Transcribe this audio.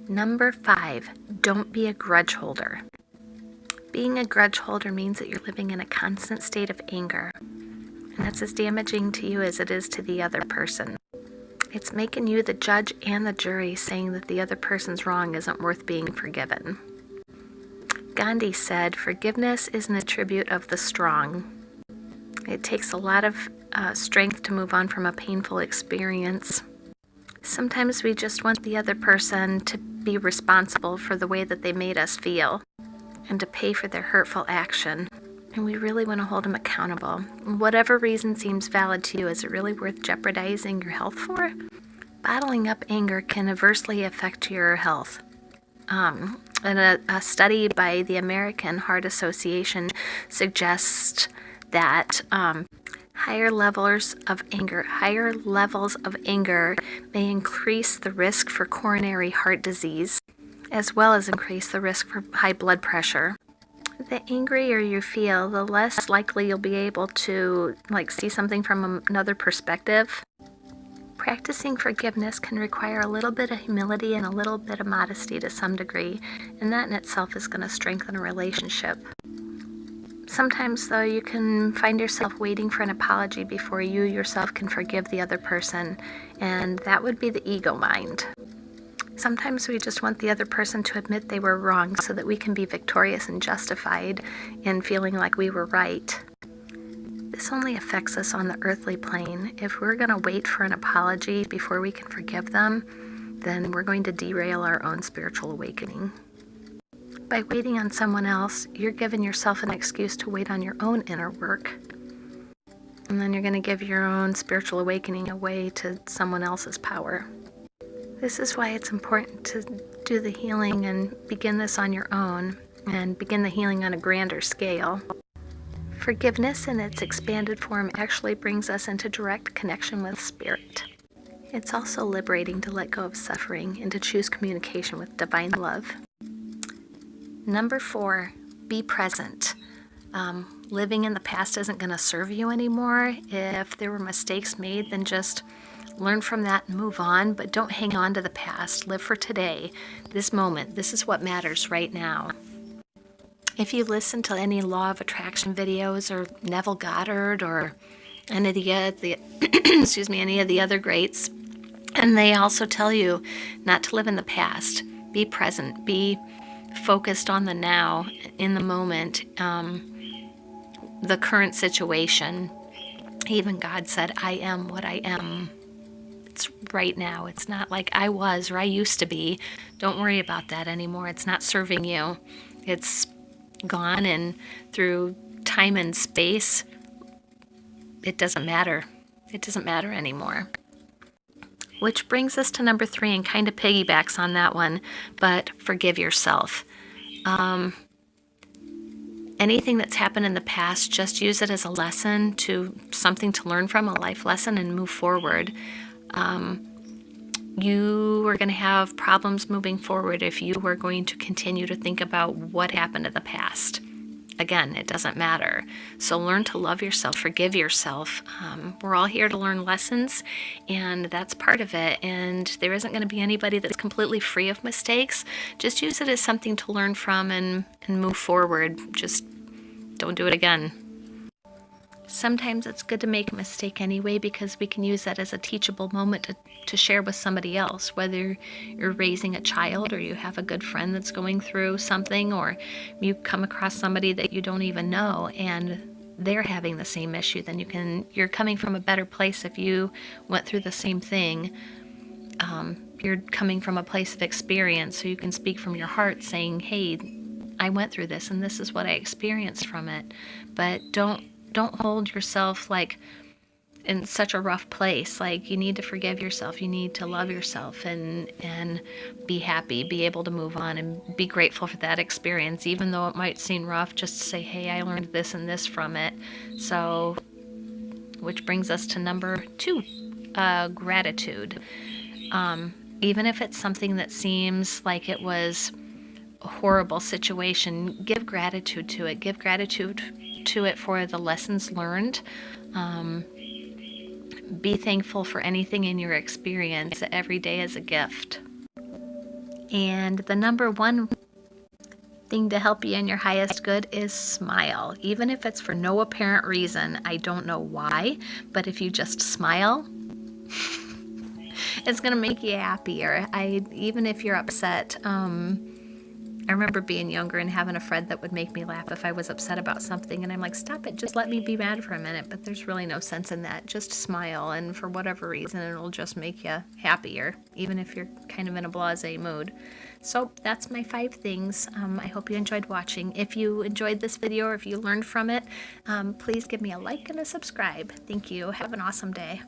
Number 5, don't be a grudge holder. Being a grudge holder means that you're living in a constant state of anger, and that's as damaging to you as it is to the other person. It's making you the judge and the jury, saying that the other person's wrong isn't worth being forgiven. Gandhi said, "Forgiveness is an attribute of the strong." It takes a lot of strength to move on from a painful experience. Sometimes we just want the other person to be responsible for the way that they made us feel and to pay for their hurtful action. And we really want to hold them accountable. Whatever reason seems valid to you, is it really worth jeopardizing your health for? Bottling up anger can adversely affect your health. And a study by the American Heart Association suggests that higher levels of anger may increase the risk for coronary heart disease, as well as increase the risk for high blood pressure. The angrier you feel, the less likely you'll be able to see something from another perspective. Practicing forgiveness can require a little bit of humility and a little bit of modesty to some degree, and that in itself is going to strengthen a relationship. Sometimes, though, you can find yourself waiting for an apology before you yourself can forgive the other person, and that would be the ego mind. Sometimes we just want the other person to admit they were wrong so that we can be victorious and justified in feeling like we were right. This only affects us on the earthly plane. If we're going to wait for an apology before we can forgive them, then we're going to derail our own spiritual awakening. By waiting on someone else, you're giving yourself an excuse to wait on your own inner work. And then you're going to give your own spiritual awakening away to someone else's power. This is why it's important to do the healing and begin this on your own, and begin the healing on a grander scale. Forgiveness in its expanded form actually brings us into direct connection with Spirit. It's also liberating to let go of suffering and to choose communication with divine love. Number 4, be present. Living in the past isn't going to serve you anymore. If there were mistakes made, then just learn from that and move on, but don't hang on to the past. Live for today, this moment. This is what matters right now. If you listen to any law of attraction videos or Neville Goddard or any of the any of the other greats, and they also tell you not to live in the past. Be present. Be focused on the now, in the moment, the current situation. Even God said, "I am what I am." It's right now. It's not like I was or I used to be. Don't worry about that anymore. It's not serving you. It's gone, and through time and space, it doesn't matter. It doesn't matter anymore. Which brings us to number 3 and kind of piggybacks on that one, but forgive yourself. Anything that's happened in the past, just use it as a lesson, to something to learn from, a life lesson, and move forward. You are going to have problems moving forward if you are going to continue to think about what happened in the past. Again, it doesn't matter. So learn to love yourself, forgive yourself. We're all here to learn lessons, and that's part of it. And there isn't going to be anybody that's completely free of mistakes. Just use it as something to learn from and move forward. Just don't do it again. Sometimes it's good to make a mistake anyway, because we can use that as a teachable moment to share with somebody else, whether you're raising a child or you have a good friend that's going through something, or you come across somebody that you don't even know and they're having the same issue. Then you're coming from a better place if you went through the same thing. You're coming from a place of experience, so you can speak from your heart saying, "Hey, I went through this and this is what I experienced from it." But don't hold yourself in such a rough place. You need to forgive yourself. You need to love yourself and be happy, be able to move on and be grateful for that experience, even though it might seem rough. Just to say, "Hey, I learned this and this from it." So, which brings us to number 2, gratitude. Even if it's something that seems like it was a horrible situation, give gratitude to it. Give gratitude to it for the lessons learned. Be thankful for anything in your experience. Every day is a gift. And the number one thing to help you in your highest good is smile. Even if it's for no apparent reason, I don't know why, but if you just smile, it's gonna make you happier. Even if you're upset, I remember being younger and having a friend that would make me laugh if I was upset about something, and I'm like, stop it, just let me be mad for a minute. But there's really no sense in that. Just smile, and for whatever reason, it'll just make you happier, even if you're kind of in a blasé mood. So that's my 5 things. I hope you enjoyed watching. If you enjoyed this video or if you learned from it, please give me a like and a subscribe. Thank you. Have an awesome day.